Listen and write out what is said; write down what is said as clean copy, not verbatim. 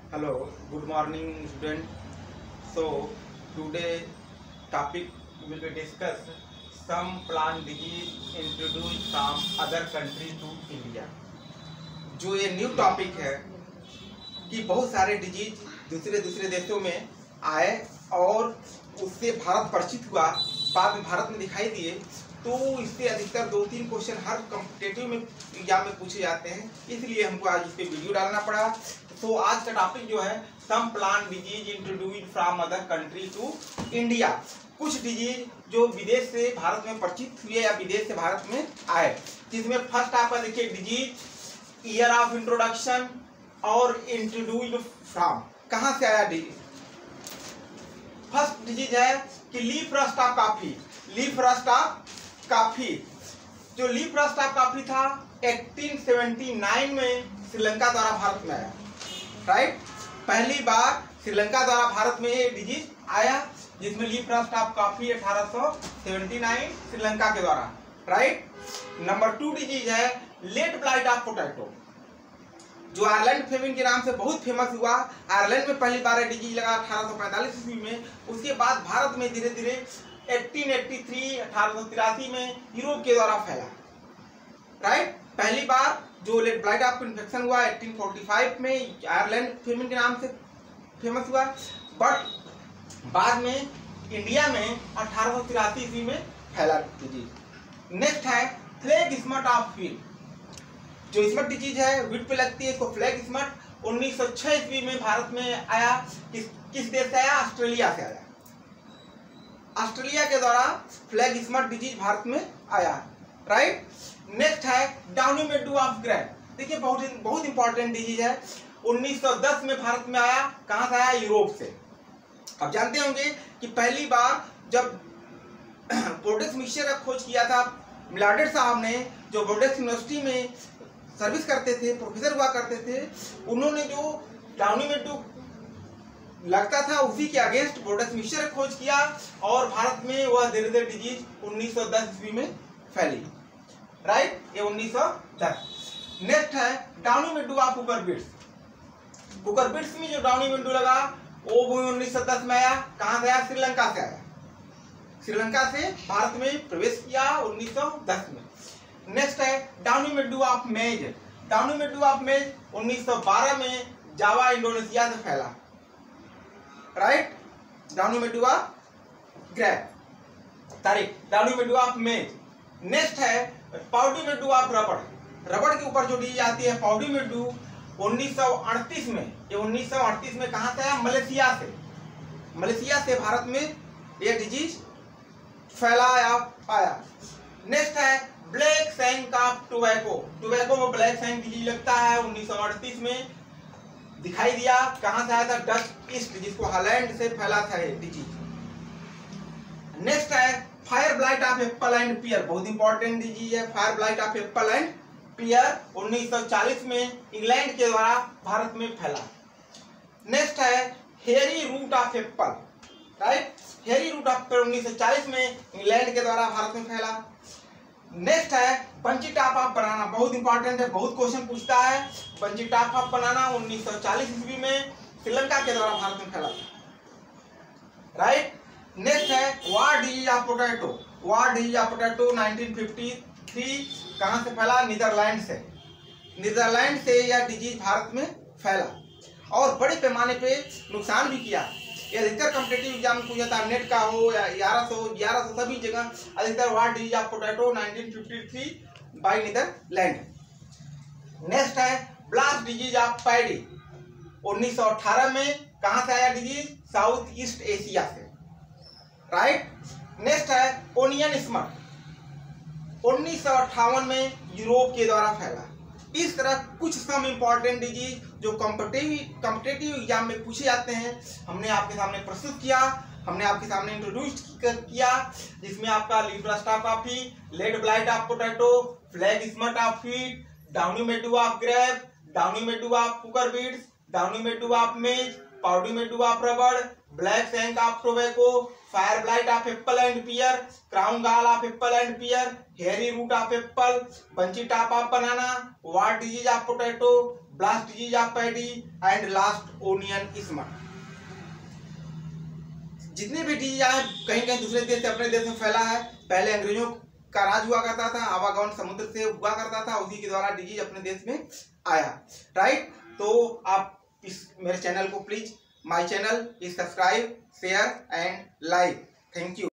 Hello, good morning student. So today topic will be discuss some plant disease introduced from other country to India. जो ये new topic है कि बहुत सारे disease दूसरे दूसरे देशों में आए और उससे भारत परिचित हुआ, बाद में भारत में दिखाई दिए, तो इससे अधिकतर 2-3 क्वेश्चन हर कॉम्पिटेटिव में एग्जाम में पूछे जाते हैं, इसलिए हमको आज इस पे वीडियो डालना पड़ा। तो आज का टॉपिक जो है some plant disease introduced from other country to India. कुछ डिजीज जो विदेश से भारत में परिचित हुए या विदेश से भारत में आए, जिसमें फर्स्ट आपका देखिए डिजीज ईयर ऑफ इंट्रोडक्शन और इंट्रोड्यूस्ड फ्रॉम, कहाँ से आया डिजीज। फर्स्ट डिजीज है कि leaf rust of coffee. Leaf rust of coffee, जो लीफ रस्ट ऑफ कॉफी था 1879 में श्रीलंका द्वारा भारत में आया। राइट, पहली बार श्रीलंका द्वारा भारत में ये डिजीज आया, जिसमें leaf rust of coffee 1879 Sri Lanka के द्वारा। राइट, नंबर 2 डिजीज है लेट ब्लाइट ऑफ पोटैटो, जो आयरलैंड फेमिन के नाम से बहुत फेमस हुआ। आयरलैंड में पहली बार डिजीज लगा 1845 ईस्वी में। उसके बाद भारत में धीरे धीरे 1883 में यूरोप के द्वारा फैला। राइट, पहली बार जो लेट ब्लाइट ऑफ इन्फेक्शन हुआ 1845 में आयरलैंड फेमिन के नाम से फेमस हुआ, बट बाद में इंडिया में 1883 ईस्वी में फैला डिजीज। नेक्स्ट है फ्लैग स्मट ऑफ व्हीट, जो स्मट डिजीज है व्हीट पे लगती है, इसको फ्लैग स्मट 1906 ईस्वी में भारत में आया। किस देश से आया? ऑस्ट्रेलिया से आया। ऑस्ट्रेलिया के द्वारा फ्लैग स्मट डिजीज भारत में आया। राइट, नेक्स्ट है डाउनी मिल्ड्यू ऑफ ग्रेप। देखिए बहुत इंपॉर्टेंट डिजीज है, 1910 में भारत में आया। कहाँ से आया? यूरोप से। अब जानते होंगे कि पहली बार जब बोर्डेक्स मिक्सचर का खोज किया था मिलाडेट साहब ने, जो बोर्डेक्स यूनिवर्सिटी में सर्विस करते थे, प्रोफेसर हुआ करते थे, उन्होंने जो डाउनी मिल्ड्यू लगता था उसी के अगेंस्ट बोर्डेक्स मिक्सचर का खोज किया और भारत में वह धीरे धीरे डिजीज 1910 ईस्वी में फैली। राइट, ये 1910। नेक्स्ट है डाउनी मिल्ड्यू ऑफ कुकरबिट्स। कुकरबिट्स में जो डाउनी मिल्ड्यू लगा वो 1910 में आया। कहाँ से आया? श्रीलंका से आया। श्रीलंका से भारत में प्रवेश किया 1910 में। नेक्स्ट है downy mildew of maize. Downy mildew of maize 1912 में जावा इंडोनेशिया से फैला। Right, downy mildew of grape, downy mildew of maize. Next है पाउडी मिल्ड्यू ऑफ रबड़। रबड़ के ऊपर जो डिजीज आती है पाउडी मिल्ड्यू 1938 में, ये 1938 में कहाँ से आया? मलेशिया से। मलेशिया से भारत में ये डिजीज फैला आया। नेक्स्ट है black shank of tobacco. Tobacco में ब्लैक सैंक डिजीज लगता है 1938 में दिखाई दिया। कहां से आया था? डच ईस्ट, जिसको हॉलैंड से फैला था ये डिजीज। नेक्स्ट है fire blight of apple and pear. बहुत इंपॉर्टेंट डिजीज है fire blight of apple and pear, 1940 में इंग्लैंड के द्वारा भारत में फैला। नेक्स्ट है हेरी रूट ऑफ एप्पल। राइट, हेरी रूट ऑफ एप्पल 1940 में इंग्लैंड के द्वारा भारत में फैला। नेक्स्ट है बंची टॉप ऑफ बनाना। बहुत इंपॉर्टेंट है, बहुत क्वेश्चन पूछता है। बंची टॉप ऑफ बनाना 1940 ईस्वी में श्रीलंका के द्वारा भारत में फैला। राइट, नेक्स्ट है wart disease of potato. Wart disease of potato 1953 कहां से फैला? नीदरलैंड से। नीदरलैंड से यह डिजीज भारत में फैला और बड़े पैमाने पे नुकसान भी किया। ये अधिकतर कॉम्पिटेटिव एग्जाम में पूछा था, नेट का हो या 1100 सभी जगह अधिकतर wart disease of potato 1953 by Netherland. Next है ब्लास्ट डिजीज ऑफ पैडी 1918 में। कहां से आया डिजीज? साउथ ईस्ट एशिया से। राइट, नेक्स्ट है ओनियन स्मट 1958 में यूरोप के द्वारा फैला। इस तरह कुछ सम इंपॉर्टेंट डिजीज जो कॉम्पिटेटिव एग्जाम में पूछे जाते हैं हमने आपके सामने प्रस्तुत किया, हमने आपके सामने इंट्रोड्यूस किया, जिसमें आपका leaf rust of coffee, late blight of potato, flag smut of wheat, downy mildew of grape, downy mildew of cucurbits, downy mildew of maize, powdery mildew of rubber, black shank of tobacco, fire blight of apple and pear, crown gall of apple and pear, hairy root of apple, bunchy top of banana, wart disease of potato, blast disease of paddy and last onion smut. जितने भी disease आए कहीं कहीं दूसरे देश से अपने देश में फैला है। पहले अंग्रेजों का राज हुआ करता था, आवागमन समुद्र से हुआ करता था, उसी के द्वारा डिजीज अपने देश में आया। राइट, तो आप इस मेरे चैनल को please my channel is subscribe, share and like. Thank you.